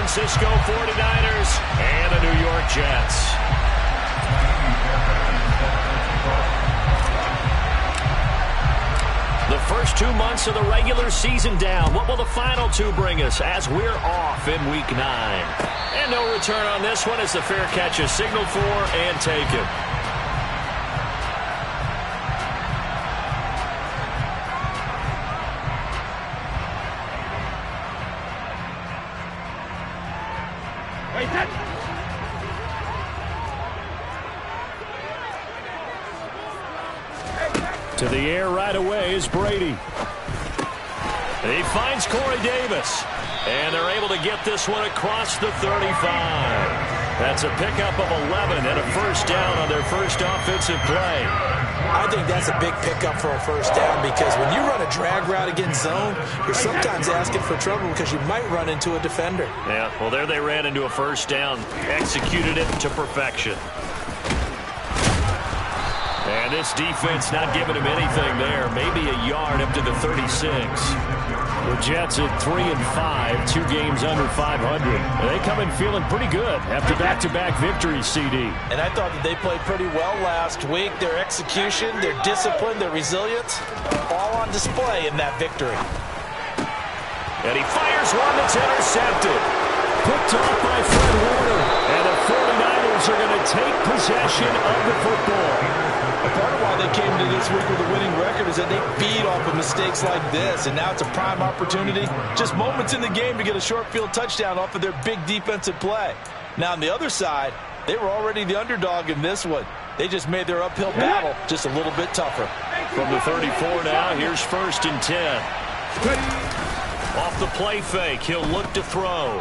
Francisco 49ers and the New York Jets. The first 2 months of the regular season down. What will the final two bring us as we're off in Week 9? And no return on this one as the fair catch is signaled for and taken. To the air right away is Brady. He finds Corey Davis. And they're able to get this one across the 35. That's a pickup of 11 and a first down on their first offensive play. I think that's a big pickup for a first down because when you run a drag route against zone, you're sometimes asking for trouble because you might run into a defender. Yeah, well, there they ran into a first down. Executed it to perfection. And this defense not giving him anything there. Maybe a yard up to the 36. The Jets at 3-5, 2 games under 500. They come in feeling pretty good after back-to-back victories, CD. And I thought that they played pretty well last week. Their execution, their discipline, their resilience, all on display in that victory. And he fires one that's intercepted. Picked off by Fred Warner. And the 49ers are going to take possession of the football. Part of why they came to this week with a winning record is that they feed off of mistakes like this, and now it's a prime opportunity. Just moments in the game to get a short field touchdown off of their big defensive play. Now, on the other side, they were already the underdog in this one. They just made their uphill battle just a little bit tougher. From the 34 now, here's 1st and 10. Off the play fake, he'll look to throw.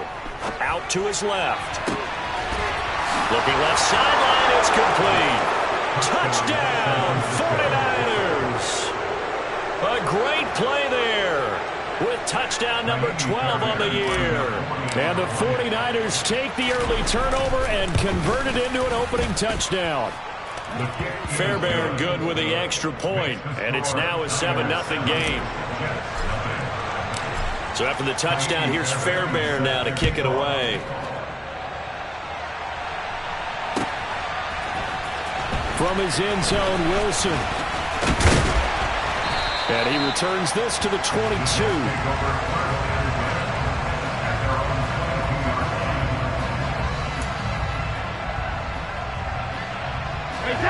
Out to his left. Looking left sideline, it's complete. Touchdown, 49ers. A great play there with touchdown number 12 on the year. And the 49ers take the early turnover and convert it into an opening touchdown. Fairbairn good with the extra point, and it's now a 7-0 game. So after the touchdown, here's Fairbairn now to kick it away. From his end zone, Wilson. And he returns this to the 22.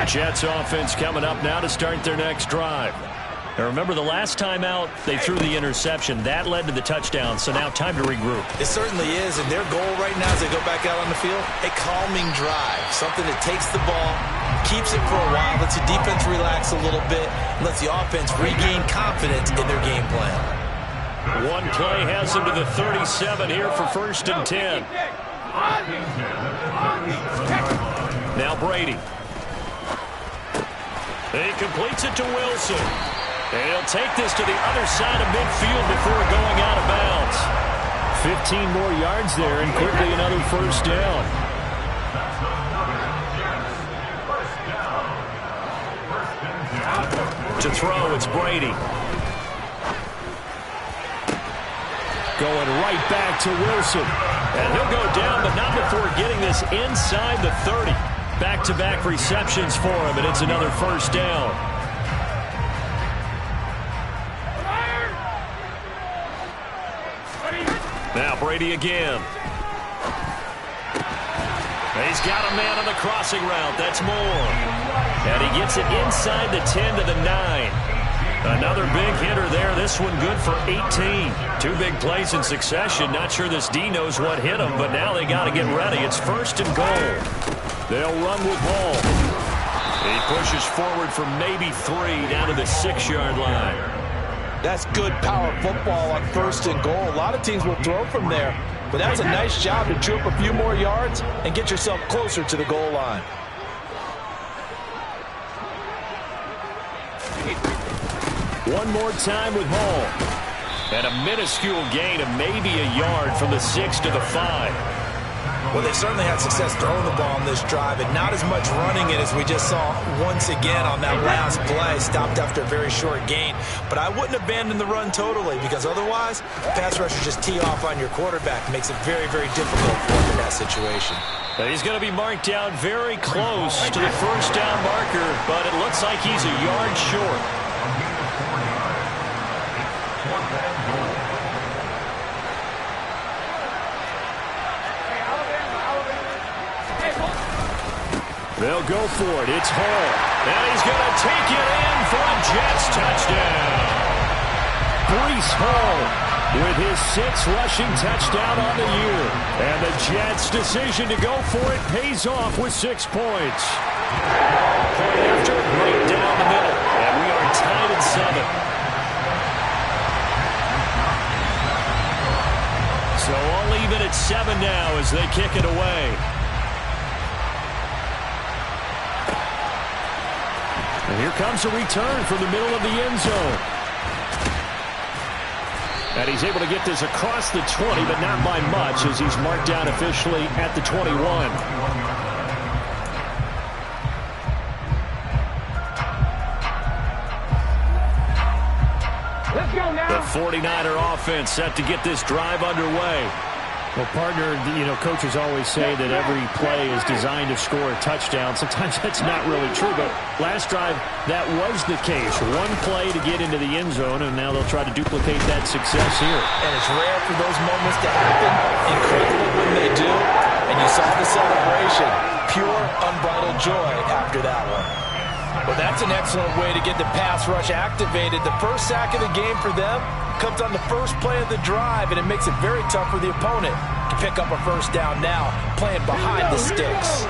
Jets offense coming up now to start their next drive. Now remember, the last time out, they threw the interception. That led to the touchdown, so now time to regroup. It certainly is, and their goal right now as they go back out on the field, a calming drive, something that takes the ball, keeps it for a while, lets the defense relax a little bit, and lets the offense regain confidence in their game plan. One play has them to the 37 here for 1st and 10. Now Brady. He completes it to Wilson. And he'll take this to the other side of midfield before going out of bounds. 15 more yards there and quickly another first down. To throw, it's Brady. Going right back to Wilson. And he'll go down, but not before getting this inside the 30. Back-to-back receptions for him, and it's another first down. Now Brady again. He's got a man on the crossing route. That's Moore. And he gets it inside the 10 to the 9. Another big hitter there. This one good for 18. 2 big plays in succession. Not sure this D knows what hit him, but now they got to get ready. It's 1st and goal. They'll run with ball. He pushes forward for maybe 3 down to the 6-yard line. That's good power football on 1st and goal. A lot of teams will throw from there, but that's a nice job to chew up a few more yards and get yourself closer to the goal line. One more time with Hall. And a minuscule gain of maybe a yard from the 6 to the 5. Well, they certainly had success throwing the ball on this drive, and not as much running it as we just saw once again on that last play. Stopped after a very short gain. But I wouldn't abandon the run totally, because otherwise, pass rushers just tee off on your quarterback. It makes it very, very difficult for him in that situation. He's going to be marked down very close to the first down marker, but it looks like he's a yard short. They'll go for it. It's Hall. And he's going to take it in for a Jets touchdown. Breece Hall with his 6th rushing touchdown on the year. And the Jets' decision to go for it pays off with 6 points. Point after, right down the middle. And we are tied at 7. So all even at 7 now as they kick it away. And here comes a return from the middle of the end zone. And he's able to get this across the 20, but not by much, as he's marked down officially at the 21. Let's go now. The 49er offense set to get this drive underway. Well, partner, coaches always say that every play is designed to score a touchdown. Sometimes that's not really true, but last drive, that was the case. One play to get into the end zone, and now they'll try to duplicate that success here. And it's rare for those moments to happen. Incredible when they do. And you saw the celebration. Pure, unbridled joy after that one. Well, that's an excellent way to get the pass rush activated. The first sack of the game for them comes on the first play of the drive, and it makes it very tough for the opponent to pick up a first down now, playing behind the sticks.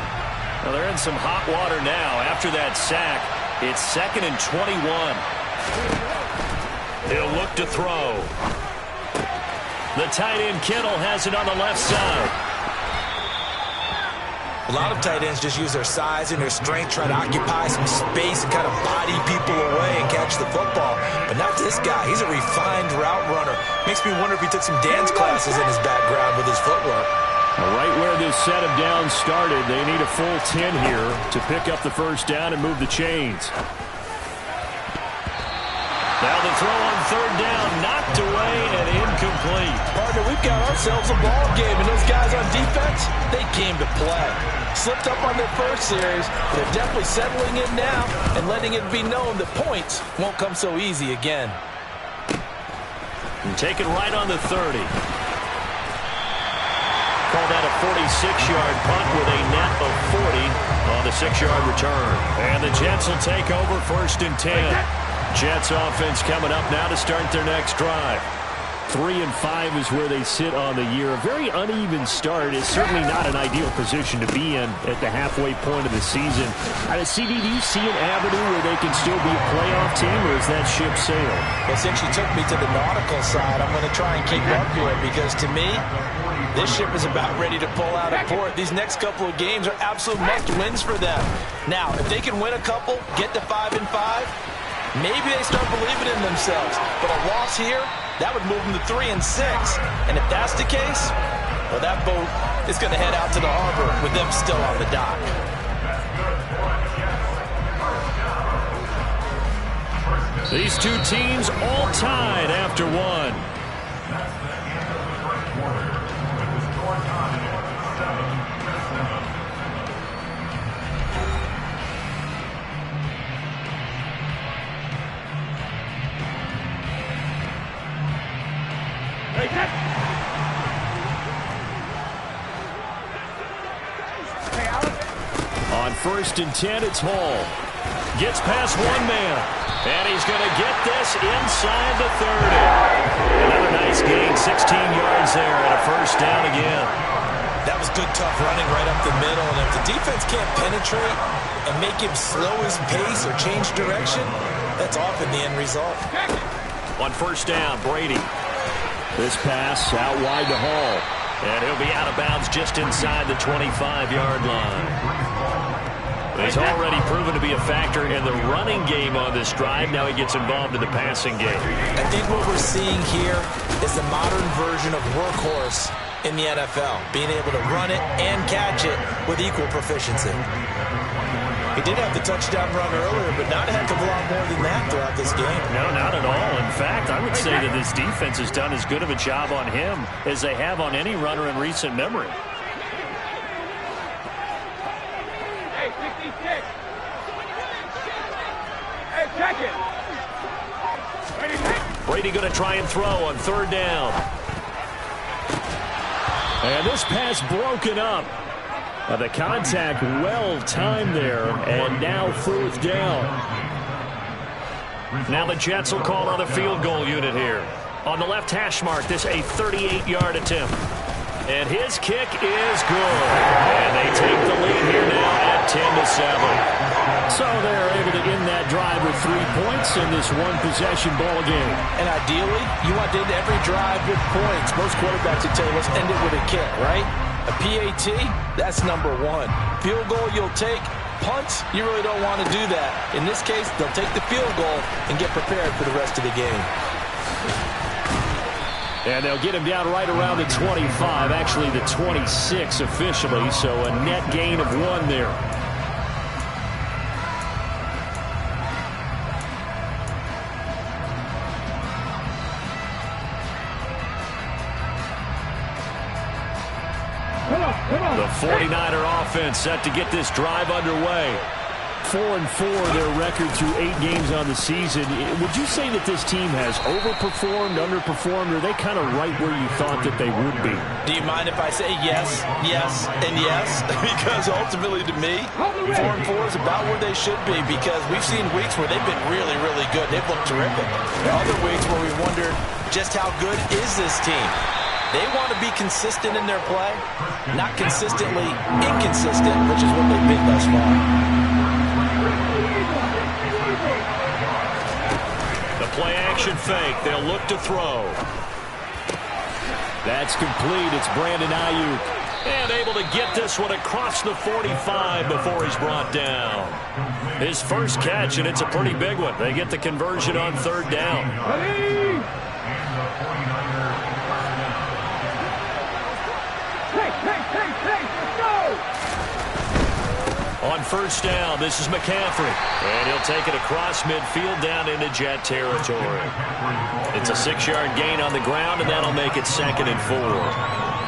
Well, they're in some hot water now. After that sack, it's 2nd and 21. He'll look to throw. The tight end Kittle has it on the left side. A lot of tight ends just use their size and their strength, try to occupy some space and kind of body people away and catch the football. But not this guy. He's a refined route runner. Makes me wonder if he took some dance classes in his background with his footwork. Right where this set of downs started, they need a full 10 here to pick up the first down and move the chains. Now the throw on 3rd down, knocked away and incomplete. Partner, we've got ourselves a ball game, and those guys on defense, they came to play. Slipped up on their first series, but they're definitely settling in now and letting it be known that points won't come so easy again. And take it right on the 30. Call that a 46-yard punt with a net of 40 on the 6-yard return. And the Jets will take over 1st and 10. Jets offense coming up now to start their next drive. 3 and 5 is where they sit on the year. A very uneven start is certainly not an ideal position to be in at the halfway point of the season. CD, do you see an avenue where they can still be a playoff team, or is that ship sailed? Well, since you took me to the nautical side, I'm going to try and keep up here, because to me, this ship is about ready to pull out of port. These next couple of games are absolute must-wins for them. Now, if they can win a couple, get to 5 and 5, maybe they start believing in themselves. But a loss here, that would move them to 3 and 6. And if that's the case, well, that boat is going to head out to the harbor with them still on the dock. These two teams all tied after 1. On 1st and 10, it's Hall. Gets past one man. And he's going to get this inside the 30. Another nice gain, 16 yards there, and a first down again. That was good, tough running right up the middle. And if the defense can't penetrate and make him slow his pace or change direction, that's often the end result. On 1st down, Brady. This pass out wide to Hall. And he'll be out of bounds just inside the 25-yard line. He's already proven to be a factor in the running game on this drive. Now he gets involved in the passing game. I think what we're seeing here is the modern version of workhorse in the NFL, being able to run it and catch it with equal proficiency. He did have the touchdown run earlier, but not a heck of a lot more than that throughout this game. No, not at all. In fact, I would say that this defense has done as good of a job on him as they have on any runner in recent memory. Hey, 66. Hey, check it. Brady going to try and throw on third down. And this pass broken up. The contact well timed there, and now fourth down. Now the Jets will call on the field goal unit here. On the left hash mark, this a 38-yard attempt. And his kick is good. And they take the lead here now at 10-7. So they're able to end that drive with 3 points in this one-possession ball game. And ideally, you want to end every drive with points. Most quarterbacks would tell you, let's end it with a kick, right? A PAT, that's number one. Field goal you'll take. Punts, you really don't want to do that. In this case, they'll take the field goal and get prepared for the rest of the game. And they'll get him down right around the 25, actually the 26 officially, so a net gain of 1 there. The 49er offense set to get this drive underway. 4-4 their record through 8 games on the season. Would you say that this team has overperformed, underperformed, or are they kind of right where you thought that they would be? Do you mind if I say yes, yes, and yes? Because ultimately to me, 4-4 is about where they should be, because we've seen weeks where they've been really, really good. They've looked terrific. Other weeks where we wondered just how good is this team? They want to be consistent in their play, not consistently inconsistent, which is what they've been thus far. The play action fake. They'll look to throw. That's complete. It's Brandon Ayuk. And able to get this one across the 45 before he's brought down. His first catch, and it's a pretty big one. They get the conversion on third down. On first down, this is McCaffrey. And he'll take it across midfield down into Jet territory. It's a 6-yard gain on the ground, and that'll make it 2nd and 4.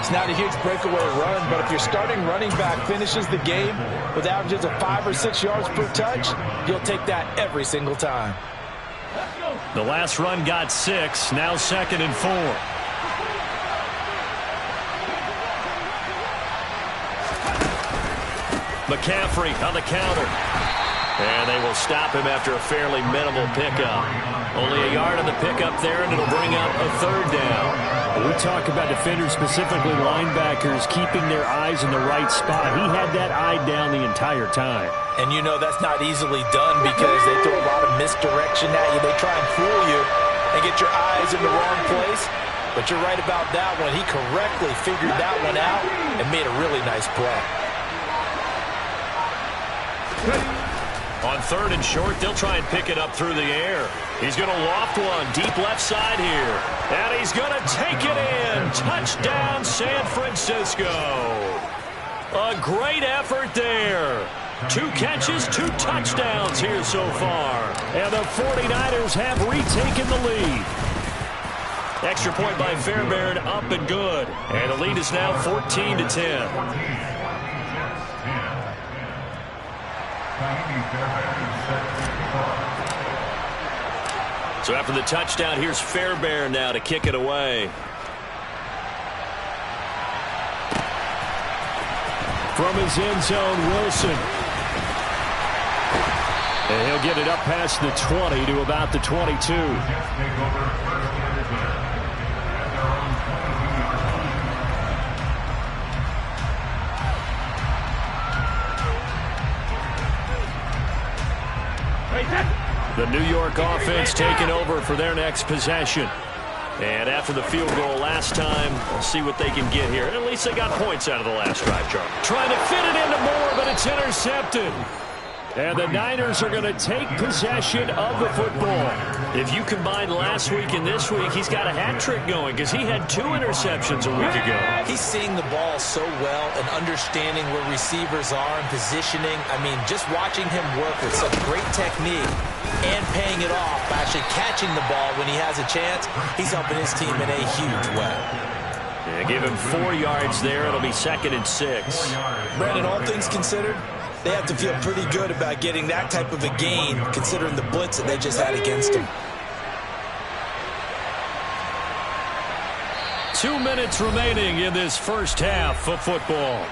It's not a huge breakaway run, but if your starting running back finishes the game with averages of 5 or 6 yards per touch, you'll take that every single time. The last run got 6, now 2nd and 4. McCaffrey on the counter. And they will stop him after a fairly minimal pickup. Only a yard on the pickup there, and it'll bring up a third down. We talk about defenders, specifically linebackers, keeping their eyes in the right spot. He had that eye down the entire time. And you know that's not easily done because they throw a lot of misdirection at you. They try and fool you and get your eyes in the wrong place. But you're right about that one. He correctly figured that one out and made a really nice play. On third and short, they'll try and pick it up through the air. He's going to loft one deep left side here. And he's going to take it in. Touchdown, San Francisco. A great effort there. 2 catches, 2 touchdowns here so far. And the 49ers have retaken the lead. Extra point by Fairbairn, up and good. And the lead is now 14-10. So after the touchdown, here's Fairbairn now to kick it away. From his end zone, Wilson. And he'll get it up past the 20 to about the 22. The New York offense taking over for their next possession. And after the field goal last time, we'll see what they can get here. At least they got points out of the last drive, Charlie. Trying to fit it into Moore, but it's intercepted. And the Niners are going to take possession of the football. If you combine last week and this week, he's got a hat trick going because he had 2 interceptions a week ago. He's seeing the ball so well and understanding where receivers are and positioning. I mean, just watching him work with such great technique and paying it off by actually catching the ball when he has a chance, he's helping his team in a huge way. Yeah, give him 4 yards there. It'll be 2nd and 6. Brandon, all things considered, they have to feel pretty good about getting that type of a gain, considering the blitz that they just had against them. 2 minutes remaining in this first half of football.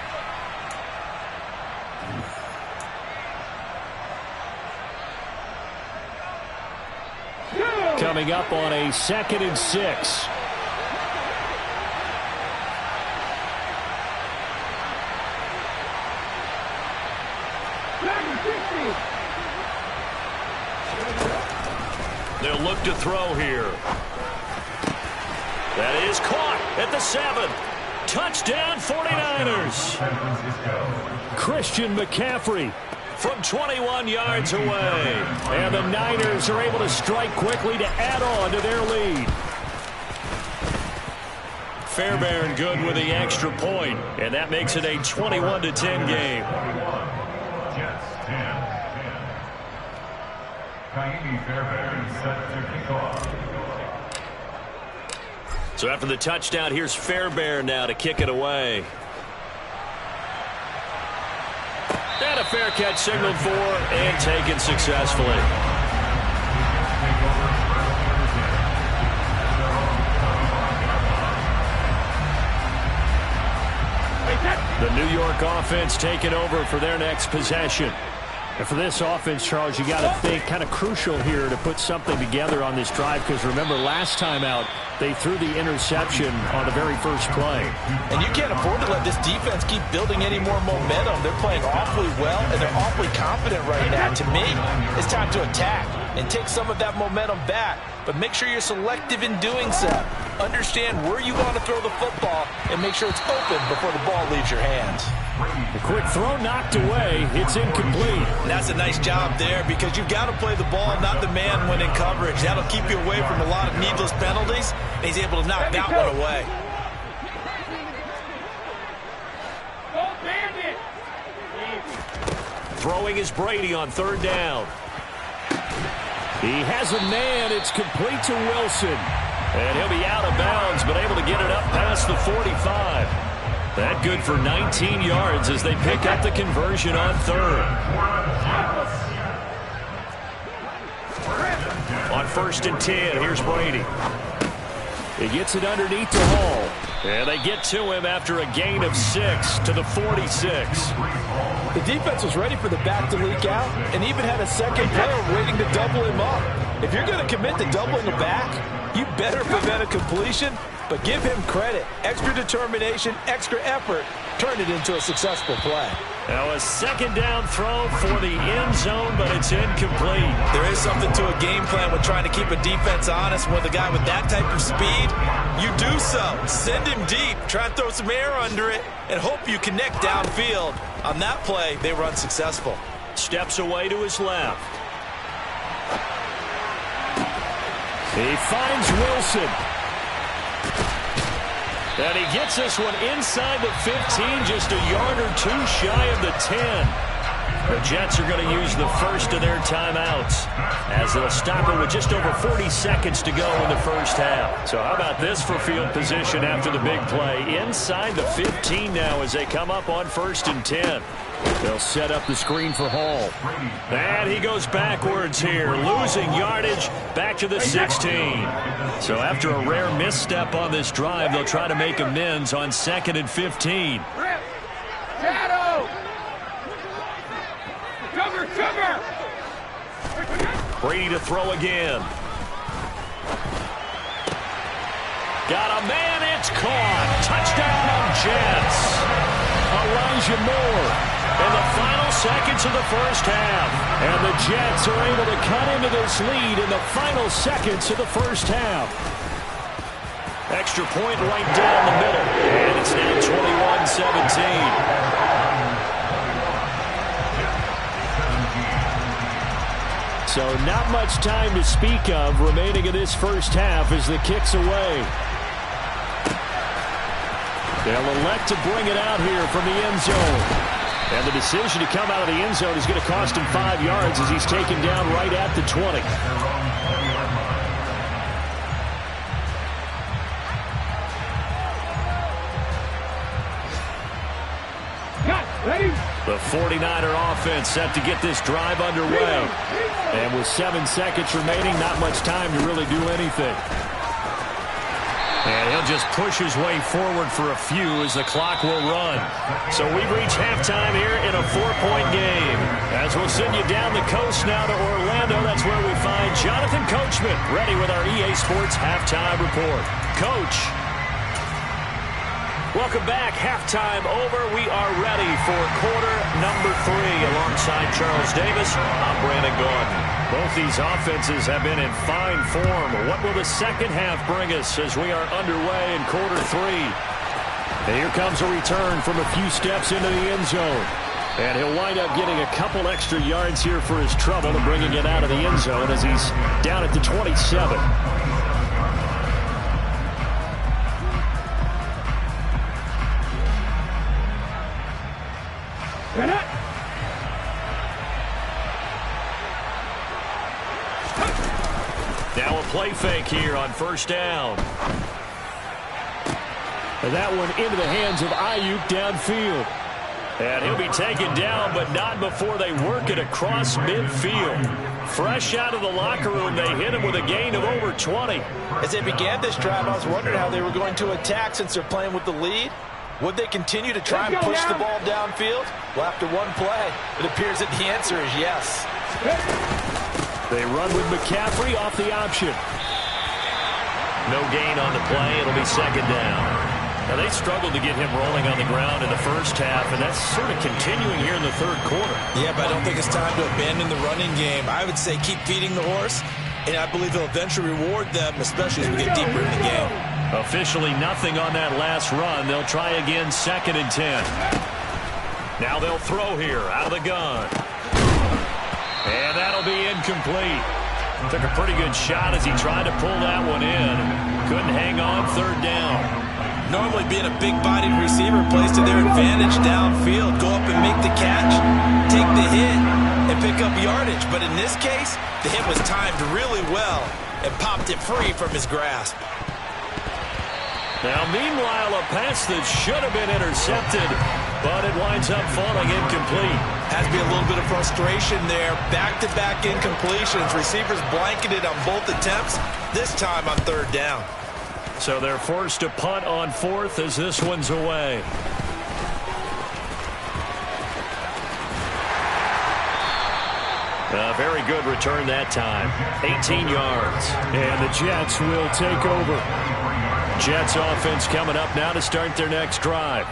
Coming up on a 2nd and 6. They'll look to throw here. That is caught at the 7. Touchdown 49ers. Christian McCaffrey from 21 yards away. And the Niners are able to strike quickly to add on to their lead. Fairbairn good with the extra point, and that makes it a 21-10 game. So after the touchdown, here's Fairbairn now to kick it away. And a fair catch signaled for and taken successfully. The New York offense taking over for their next possession. And for this offense, Charles, you got to think kind of crucial here to put something together on this drive, because remember last time out they threw the interception on the very first play. And you can't afford to let this defense keep building any more momentum. They're playing awfully well, and they're awfully confident right now. To me, it's time to attack and take some of that momentum back, but make sure you're selective in doing so. Understand where you want to throw the football and make sure it's open before the ball leaves your hands. A quick throw knocked away. It's incomplete. And that's a nice job there, because you've got to play the ball, not the man when in coverage. That'll keep you away from a lot of needless penalties, and he's able to knock that one away. Throwing is Brady on 3rd down. He has a man. It's complete to Wilson. And he'll be out of bounds, but able to get it up past the 45. That good for 19 yards as they pick up the conversion on 3rd. On 1st and 10, here's Brady. He gets it underneath to Hall. And they get to him after a gain of 6 to the 46. The defense was ready for the back to leak out and even had a second player waiting to double him up. If you're going to commit to doubling a back, you better prevent a completion, but give him credit. Extra determination, extra effort, turn it into a successful play. Now a 2nd down throw for the end zone, but it's incomplete. There is something to a game plan with trying to keep a defense honest. With a guy with that type of speed, you do so. Send him deep, try and throw some air under it, and hope you connect downfield. On that play, they were unsuccessful. Steps away to his left. He finds Wilson. And he gets this one inside the 15, just a yard or 2 shy of the 10. The Jets are going to use the first of their timeouts as they'll stop it with just over 40 seconds to go in the first half. So how about this for field position after the big play? Inside the 15 now as they come up on 1st and 10. They'll set up the screen for Hall. And he goes backwards here, losing yardage back to the 16. So after a rare misstep on this drive, they'll try to make amends on 2nd and 15. Shadow! Cover! Brady to throw again. Got a man, it's caught. Touchdown, Jets. Elijah Moore. In the final seconds of the first half. And the Jets are able to cut into this lead in the final seconds of the first half. Extra point right down the middle. And it's now 21-17. So not much time to speak of remaining in this first half as the kick's away. They'll elect to bring it out here from the end zone. And the decision to come out of the end zone is going to cost him 5 yards as he's taken down right at the 20. The 49er offense set to get this drive underway. And with 7 seconds remaining, not much time to really do anything. And he'll just push his way forward for a few as the clock will run. So we've reached halftime here in a 4-point game. As we'll send you down the coast now to Orlando, that's where we find Jonathan Coachman ready with our EA Sports Halftime Report. Coach. Welcome back. Halftime over. We are ready for quarter number 3. Alongside Charles Davis, I'm Brandon Gaudin. Both these offenses have been in fine form. What will the second half bring us as we are underway in quarter 3? And here comes a return from a few steps into the end zone. And he'll wind up getting a couple extra yards here for his trouble and bringing it out of the end zone as he's down at the 27. Now a play fake here on first down. And that one into the hands of Ayuk downfield. And he'll be taken down, but not before they work it across midfield. Fresh out of the locker room, they hit him with a gain of over 20. As they began this drive, I was wondering how they were going to attack since they're playing with the lead. Would they continue to try and push the ball downfield? Well, after one play, it appears that the answer is yes. They run with McCaffrey off the option. No gain on the play. It'll be second down. Now, they struggled to get him rolling on the ground in the first half, and that's sort of continuing here in the third quarter. Yeah, but I don't think it's time to abandon the running game. I would say keep feeding the horse, and I believe he'll eventually reward them, especially as we get deeper in the game. Officially nothing on that last run. They'll try again, 2nd and 10. Now they'll throw here out of the gun. And that'll be incomplete. Took a pretty good shot as he tried to pull that one in. Couldn't hang on, 3rd down. Normally being a big-bodied receiver plays to their advantage downfield. Go up and make the catch, take the hit, and pick up yardage. But in this case, the hit was timed really well and popped it free from his grasp. Now, meanwhile, a pass that should have been intercepted, but it winds up falling incomplete. Has to be a little bit of frustration there. Back-to-back incompletions. Receivers blanketed on both attempts, this time on 3rd down. So they're forced to punt on 4th as this one's away. A very good return that time. 18 yards. And the Jets will take over. Jets offense coming up now to start their next drive.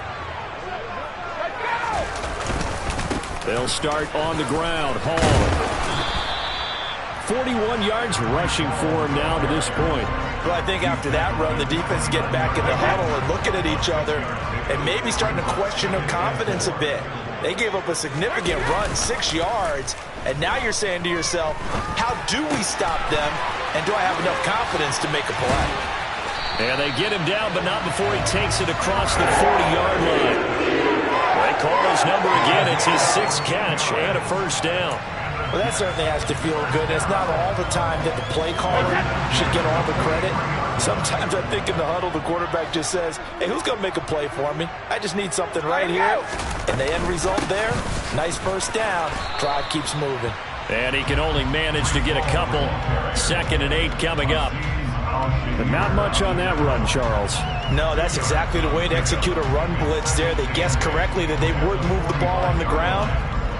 They'll start on the ground. Hall. 41 yards rushing for him now to this point. Well, I think after that run, the defense get back in the huddle and looking at each other and maybe starting to question their confidence a bit. They gave up a significant run, 6 yards, and now you're saying to yourself, how do we stop them, and do I have enough confidence to make a play? And they get him down, but not before he takes it across the 40-yard line. They call his number again. It's his 6th catch and a first down. Well, that certainly has to feel good. It's not all the time that the play caller should get all the credit. Sometimes I think in the huddle, the quarterback just says, hey, who's going to make a play for me? I just need something right here. And the end result there, nice first down. Drive keeps moving. And he can only manage to get a couple. 2nd and 8 coming up. But not much on that run, Charles. No, that's exactly the way to execute a run blitz there. They guessed correctly that they would move the ball on the ground,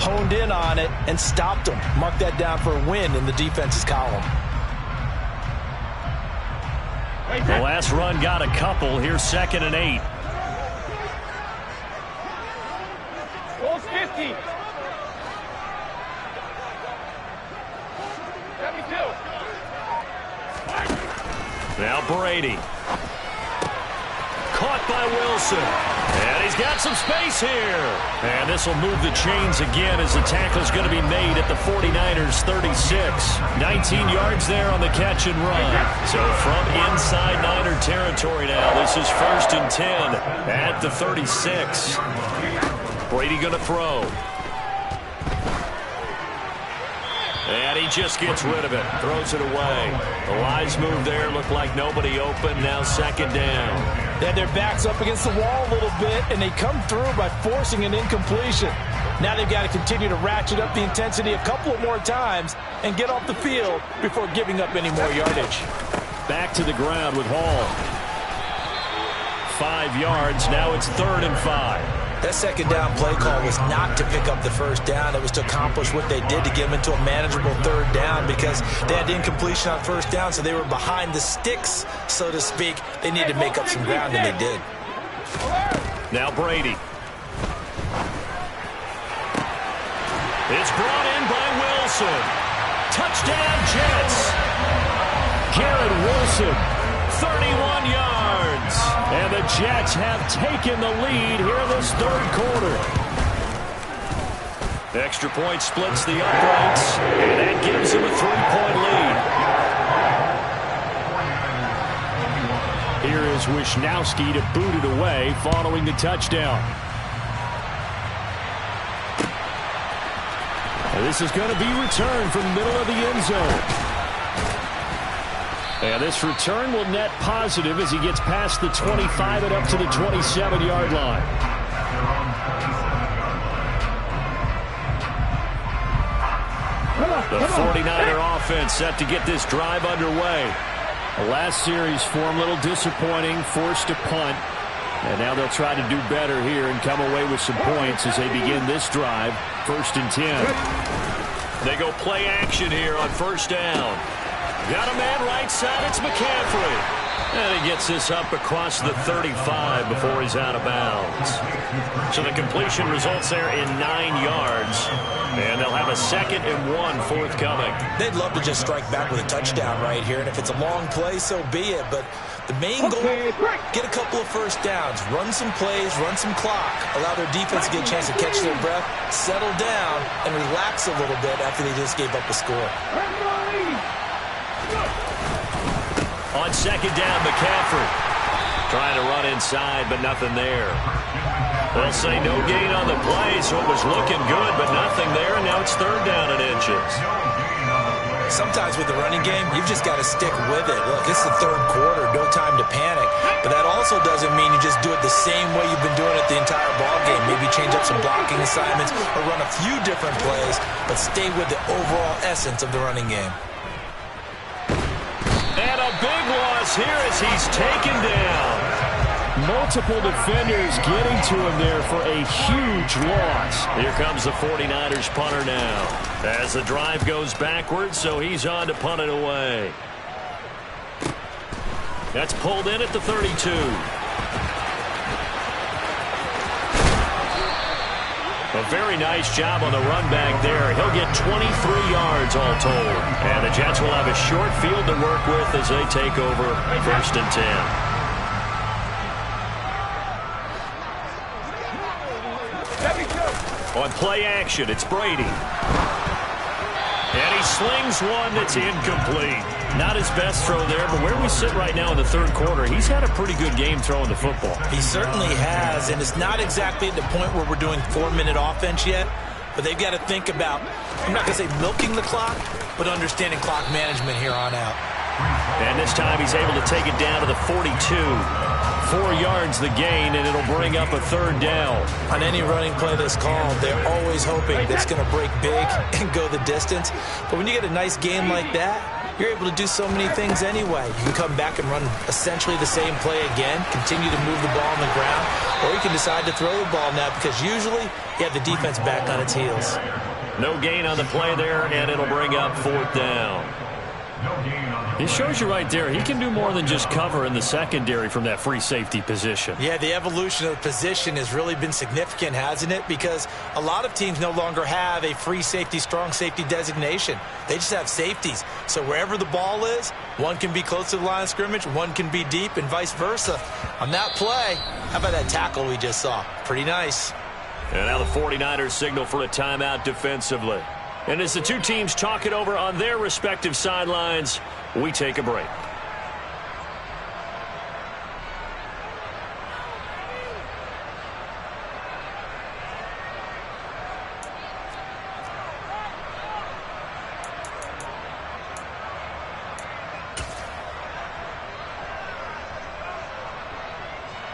honed in on it, and stopped them. Mark that down for a win in the defense's column. The last run got a couple. Here's 2nd and 8. Goal 50. 72. Now Brady. Caught by Wilson. And he's got some space here. And this will move the chains again as the tackle's going to be made at the 49ers 36. 19 yards there on the catch and run. So from inside Niner territory now, this is 1st and 10 at the 36. Brady going to throw. And he just gets rid of it. Throws it away. The wise move there. Looked like nobody open. Now 2nd down. They had their backs up against the wall a little bit, and they come through by forcing an incompletion. Now they've got to continue to ratchet up the intensity a couple of more times and get off the field before giving up any more yardage. Back to the ground with Hall. 5 yards. Now it's 3rd and 5. That 2nd down play call was not to pick up the 1st down. It was to accomplish what they did to get them into a manageable 3rd down because they had incompletion on 1st down, so they were behind the sticks, so to speak. They needed to make up some ground, and they did. Now Brady. It's brought in by Wilson. Touchdown, Jets. Garrett Wilson, 31 yards. And the Jets have taken the lead here in this 3rd quarter. The extra point splits the uprights, and that gives them a 3-point lead. Here is Wisnowski to boot it away following the touchdown. And this is going to be returned from the middle of the end zone. And this return will net positive as he gets past the 25 and up to the 27-yard line. The 49er offense set to get this drive underway. The last series for him, a little disappointing, forced a punt. And now they'll try to do better here and come away with some points as they begin this drive. 1st and 10. They go play action here on 1st down. Got a man right side, it's McCaffrey. And he gets this up across the 35 before he's out of bounds. So the completion results there in 9 yards. And they'll have a 2nd and 1 forthcoming. They'd love to just strike back with a touchdown right here. And if it's a long play, so be it. But the main goal, get a couple of 1st downs. Run some plays, run some clock. Allow their defense to get a chance to catch their breath, settle down, and relax a little bit after they just gave up a score. On 2nd down, McCaffrey trying to run inside, but nothing there. They'll say no gain on the play, so it was looking good, but nothing there, and now it's 3rd down and inches. Sometimes with the running game, you've just got to stick with it. Look, it's the 3rd quarter, no time to panic. But that also doesn't mean you just do it the same way you've been doing it the entire ball game. Maybe change up some blocking assignments or run a few different plays, but stay with the overall essence of the running game. And a big loss here as he's taken down. Multiple defenders getting to him there for a huge loss. Here comes the 49ers punter now. As the drive goes backwards, so he's on to punt it away. That's pulled in at the 32. A very nice job on the run back there. He'll get 23 yards all told. And the Jets will have a short field to work with as they take over 1st and 10. On play action, it's Brady. And he slings one that's incomplete. Not his best throw there, but where we sit right now in the 3rd quarter, he's had a pretty good game throwing the football. He certainly has, and it's not exactly at the point where we're doing 4-minute offense yet, but they've got to think about, I'm not going to say milking the clock, but understanding clock management here on out. And this time he's able to take it down to the 42. 4 yards the gain, and it'll bring up a 3rd down. On any running play that's called, they're always hoping that it's going to break big and go the distance. But when you get a nice game like that, you're able to do so many things anyway. You can come back and run essentially the same play again, continue to move the ball on the ground, or you can decide to throw the ball now because usually you have the defense back on its heels. No gain on the play there, and it'll bring up 4th down. It shows you right there, he can do more than just cover in the secondary from that free safety position. Yeah, the evolution of the position has really been significant, hasn't it? Because a lot of teams no longer have a free safety, strong safety designation. They just have safeties. So wherever the ball is, one can be close to the line of scrimmage, one can be deep, and vice versa. On that play, how about that tackle we just saw? Pretty nice. And now the 49ers signal for a timeout defensively. And as the two teams talk it over on their respective sidelines, we take a break.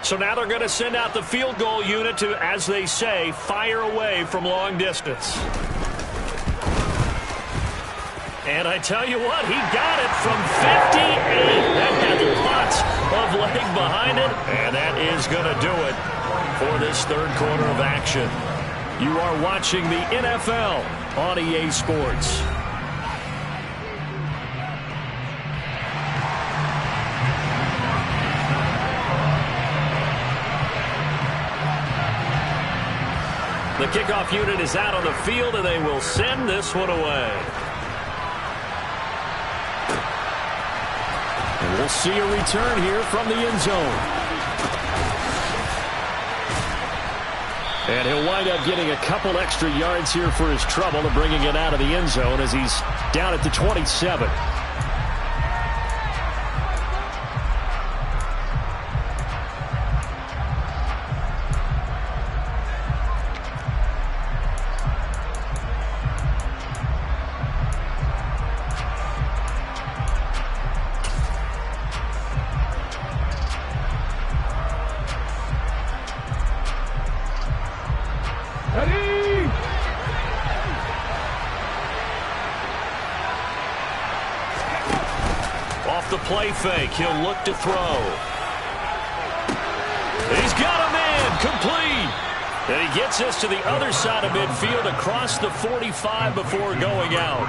So now they're going to send out the field goal unit to, as they say, fire away from long distance. And I tell you what, he got it from 58. That had lots of leg behind it. And that is going to do it for this third quarter of action. You are watching the NFL on EA Sports. The kickoff unit is out on the field, and they will send this one away. And we'll see a return here from the end zone. And he'll wind up getting a couple extra yards here for his trouble and bringing it out of the end zone as he's down at the 27. The play fake. He'll look to throw. He's got a man complete. And he gets us to the other side of midfield across the 45 before going out.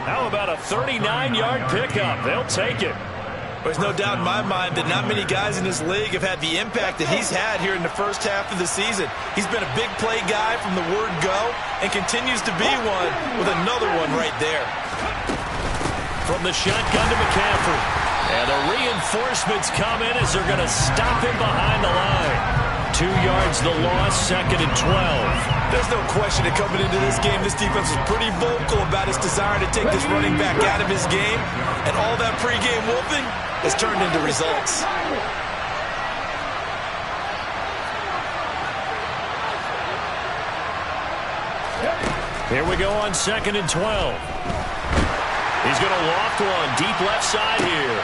How about a 39-yard pickup? They'll take it. There's no doubt in my mind that not many guys in this league have had the impact that he's had here in the first half of the season. He's been a big play guy from the word go and continues to be one with another one right there. From the shotgun to McCaffrey. And the reinforcements come in as they're going to stop him behind the line. 2 yards the loss, 2nd and 12. There's no question that coming into this game, this defense was pretty vocal about its desire to take this running back out of his game. And all that pregame whooping has turned into results. Here we go on 2nd and 12. He's going to loft one deep left side here.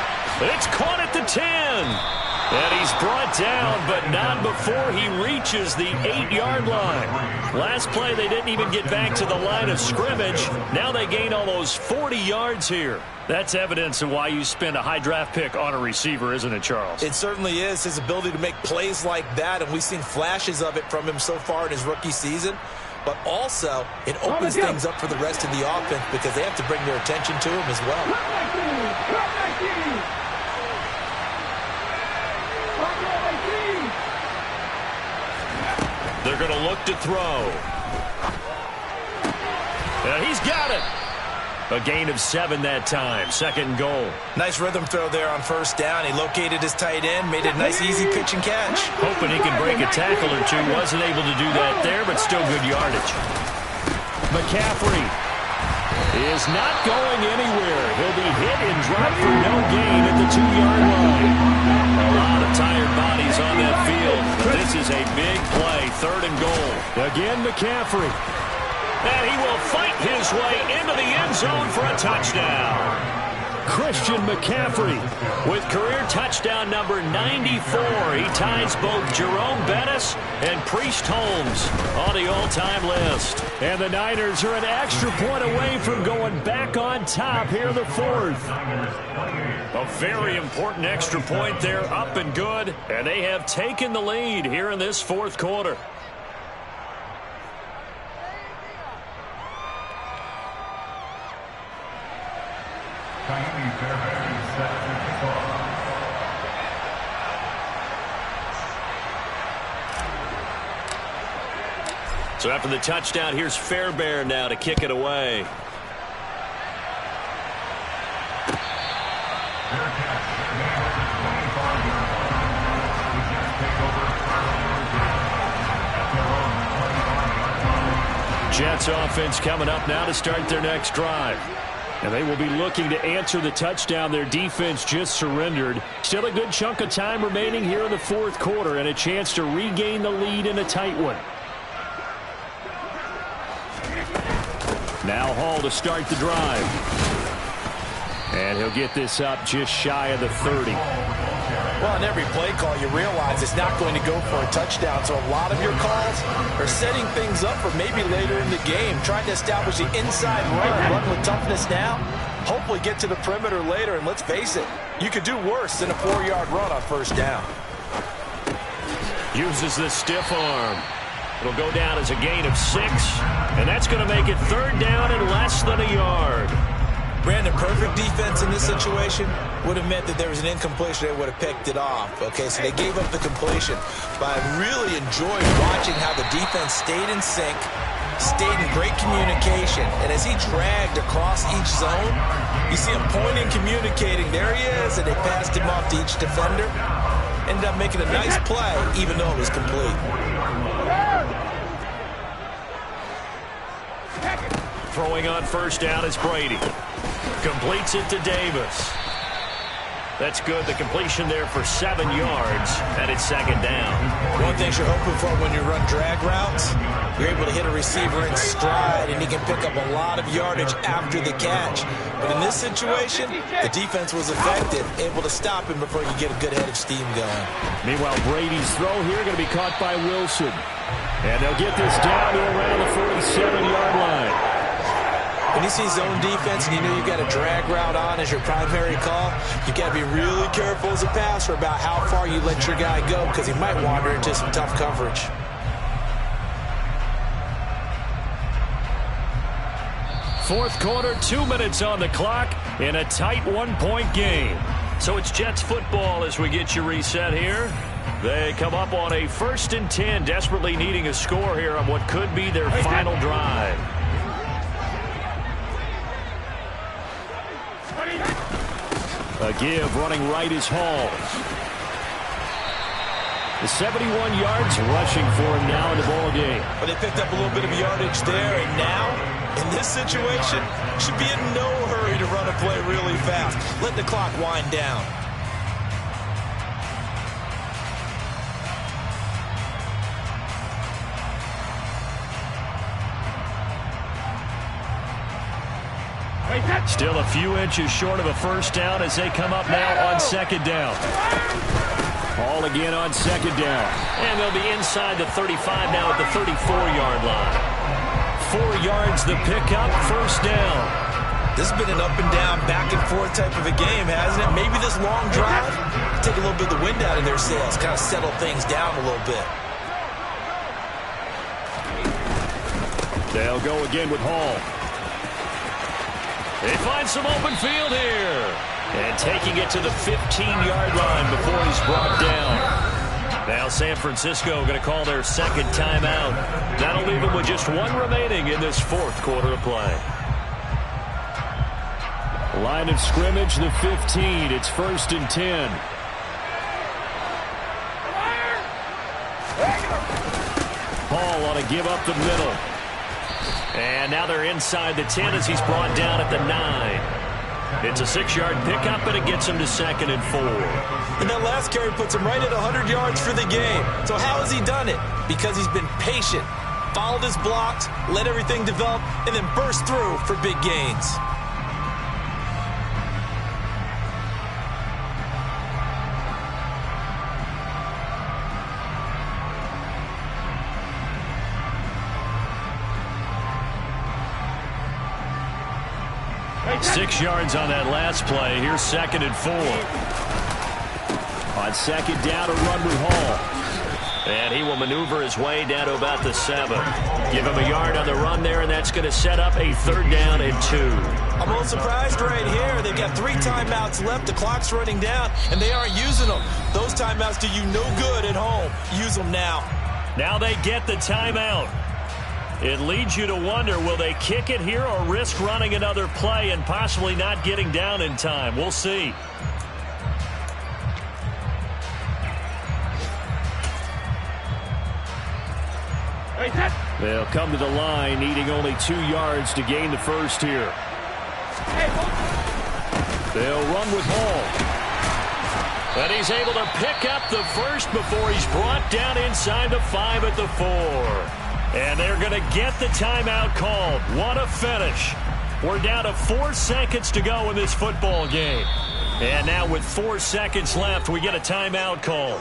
It's caught at the 10. And he's brought down, but not before he reaches the 8-yard line. Last play, they didn't even get back to the line of scrimmage. Now they gain almost 40 yards here. That's evidence of why you spend a high draft pick on a receiver, isn't it, Charles? It certainly is. His ability to make plays like that, and we've seen flashes of it from him so far in his rookie season. But also, it opens things up for the rest of the offense because they have to bring their attention to him as well. They're going to look to throw. And he's got it. A gain of 7 that time. 2nd and goal. Nice rhythm throw there on first down. He located his tight end, made it a nice, easy pitch and catch. Hoping he can break a tackle or two. Wasn't able to do that there, but still good yardage. McCaffrey is not going anywhere. He'll be hit and dropped for no gain at the 2-yard line. A lot of tired bodies on that field. But this is a big play. 3rd and goal. Again, McCaffrey. And he will fight his way into the end zone for a touchdown. Christian McCaffrey with career touchdown number 94. He ties both Jerome Bettis and Priest Holmes on the all-time list. And the Niners are an extra point away from going back on top here in the 4th. A very important extra point there, up and good. And they have taken the lead here in this 4th quarter. Miami So after the touchdown, here's Fairbairn now to kick it away. Jets offense coming up now to start their next drive. And they will be looking to answer the touchdown their defense just surrendered. Still a good chunk of time remaining here in the fourth quarter and a chance to regain the lead in a tight one. Now Hall to start the drive. And he'll get this up just shy of the 30. Well, on every play call, you realize it's not going to go for a touchdown. So a lot of your calls are setting things up for maybe later in the game, trying to establish the inside run with toughness now, hopefully get to the perimeter later. And let's face it, you could do worse than a 4-yard run on first down. Uses the stiff arm. It'll go down as a gain of 6, and that's going to make it third down and less than a yard. Brandon, perfect defense in this situation would have meant that there was an incompletion. They would have picked it off. Okay, so they gave up the completion. But I really enjoyed watching how the defense stayed in sync, stayed in great communication. And as he dragged across each zone, you see him pointing, communicating. There he is, and they passed him off to each defender. Ended up making a nice play, even though it was complete. Throwing on first down is Brady. Completes it to Davis. That's good. The completion there for 7 yards, and it's second down. One thing you're hoping for when you run drag routes, you're able to hit a receiver in stride, and he can pick up a lot of yardage after the catch. But in this situation, the defense was effective, able to stop him before you get a good head of steam going. Meanwhile, Brady's throw here going to be caught by Wilson. And they'll get this down to around the 47-yard line. When you see zone defense and you know you've got a drag route on as your primary call, you've got to be really careful as a passer about how far you let your guy go because he might wander into some tough coverage. Fourth quarter, 2 minutes on the clock in a tight one-point game. So it's Jets football as we get you reset here. They come up on a 1st and 10, desperately needing a score here on what could be their final drive. A give running right is Hall. The 71 yards rushing for him now in the ball game. But they picked up a little bit of yardage there, and now, in this situation, should be in no hurry to run a play really fast. Let the clock wind down. Still a few inches short of a first down as they come up now on second down. Hall again on second down. And they'll be inside the 35 now at the 34-yard line. 4 yards the pickup, first down. This has been an up and down, back and forth type of a game, hasn't it? Maybe this long drive take a little bit of the wind out of their sails, kind of settle things down a little bit. They'll go again with Hall. They find some open field here. And taking it to the 15-yard line before he's brought down. Now San Francisco going to call their second timeout. That'll leave them with just 1 remaining in this fourth quarter of play. Line of scrimmage, the 15. It's 1st and 10. Hall on a give up the middle. And now they're inside the 10 as he's brought down at the 9. It's a 6-yard pickup, and it gets him to 2nd and 4. And that last carry puts him right at 100 yards for the game. So how has he done it? Because he's been patient, followed his blocks, let everything develop, and then burst through for big gains. Six yards on that last play. Here's 2nd and 4. On second down, a run with Hall. And he will maneuver his way down to about the 7. Give him a yard on the run there, and that's going to set up a 3rd down and 2. I'm a little surprised right here. They've got 3 timeouts left. The clock's running down, and they aren't using them. Those timeouts do you no good at home. Use them now. Now they get the timeout. It leads you to wonder, will they kick it here or risk running another play and possibly not getting down in time? We'll see. They'll come to the line, needing only 2 yards to gain the first here. They'll run with Hall. And he's able to pick up the first before he's brought down inside the 5 at the 4. And they're going to get the timeout called. What a finish. We're down to 4 seconds to go in this football game. And now with 4 seconds left, we get a timeout call.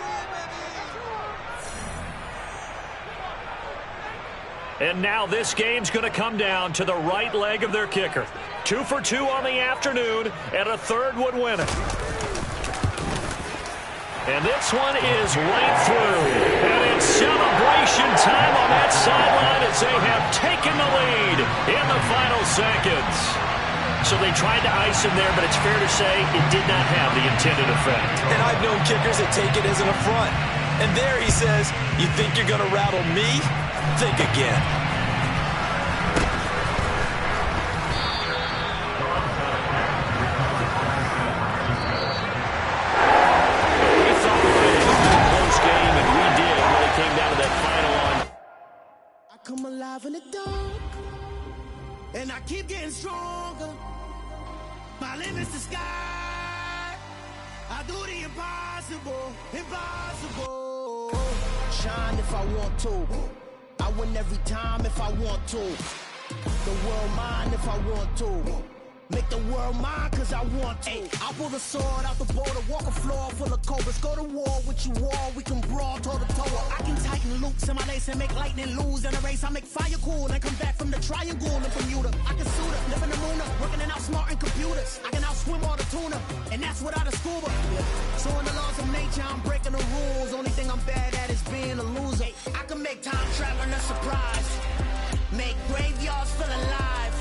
And now this game's going to come down to the right leg of their kicker. 2 for 2 on the afternoon, and a 3rd would win it. And this one is right through. And it's celebration time on that sideline as they have taken the lead in the final seconds. So they tried to ice him there, but it's fair to say it did not have the intended effect. And I've known kickers that take it as an affront. And there he says, you think you're going to rattle me? Think again. We thought we might have a close game, and we did when it came down to that final on. I come alive in the dark, and I keep getting stronger. My limit's the sky. I do the impossible, impossible. Shine if I want to. I win every time if I want to. The world mine if I want to. Make the world mine cause I want to. I pull the sword out the border, walk a floor full of cobras. Go to war with you all, we can brawl toe to toe. I can tighten loops in my lace and make lightning lose in a race. I make fire cool and come back from the triangle in Bermuda. I can suit up, live in the moon up, working and outsmarting computers. I can outswim all the tuna, and that's without a scuba. So in the laws of nature, I'm breaking the rules. Only thing I'm bad at is being a loser. I can make time traveling a surprise. Make graveyards feel alive.